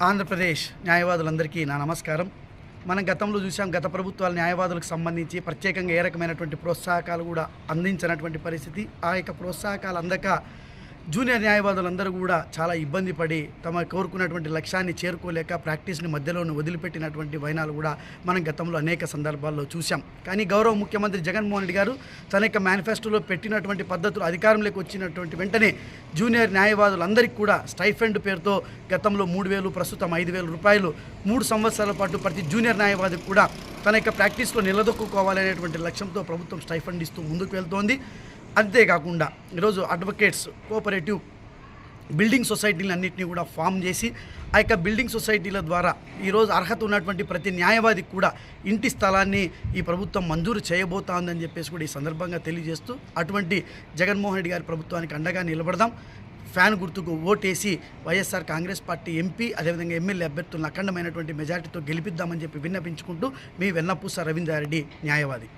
ఆంధ్రప్రదేశ్ న్యాయవాదులందరికీ నా నమస్కారం. మనం గతంలో చూసాం, గత ప్రభుత్వాల న్యాయవాదులకు సంబంధించి ప్రత్యేకంగా ఏ రకమైనటువంటి ప్రోత్సాహకాలు కూడా అందించినటువంటి పరిస్థితి. ఆ యొక్క ప్రోత్సాహకాలు అందక జూనియర్ న్యాయవాదులందరూ కూడా చాలా ఇబ్బంది పడి తమ కోరుకున్నటువంటి లక్ష్యాన్ని చేరుకోలేక ప్రాక్టీస్ని మధ్యలోనే వదిలిపెట్టినటువంటి వైనాలు కూడా మనం గతంలో అనేక సందర్భాల్లో చూసాం. కానీ గౌరవ ముఖ్యమంత్రి జగన్మోహన్ రెడ్డి గారు తన యొక్క మేనిఫెస్టోలో పెట్టినటువంటి పద్ధతులు అధికారంలోకి వచ్చినటువంటి వెంటనే జూనియర్ న్యాయవాదులందరికీ కూడా స్టైఫండ్ పేరుతో గతంలో 3,000, ప్రస్తుతం 5,000 రూపాయలు 3 సంవత్సరాల పాటు ప్రతి జూనియర్ న్యాయవాదికి కూడా తన యొక్క ప్రాక్టీస్లో నిలదొక్కుకోవాలనేటువంటి లక్ష్యంతో ప్రభుత్వం స్టైఫండ్ ఇస్తూ ముందుకు వెళ్తోంది. అంతేకాకుండా ఈరోజు అడ్వకేట్స్ కోఆపరేటివ్ బిల్డింగ్ సొసైటీలు అన్నింటినీ కూడా ఫామ్ చేసి ఆ యొక్క బిల్డింగ్ సొసైటీల ద్వారా ఈరోజు అర్హత ఉన్నటువంటి ప్రతి న్యాయవాదికి కూడా ఇంటి స్థలాన్ని ఈ ప్రభుత్వం మంజూరు చేయబోతోందని చెప్పేసి కూడా ఈ సందర్భంగా తెలియజేస్తూ అటువంటి జగన్మోహన్ రెడ్డి గారి ప్రభుత్వానికి అండగా నిలబడదాం. ఫ్యాన్ గుర్తుకు ఓటేసి వైఎస్ఆర్ కాంగ్రెస్ పార్టీ ఎంపీ అదేవిధంగా ఎమ్మెల్యే అభ్యర్థులను అఖండమైనటువంటి మెజార్టీతో గెలిపిద్దామని చెప్పి విన్నపించుకుంటూ మీ వెన్నపూస రవీంద్రారెడ్డి న్యాయవాది.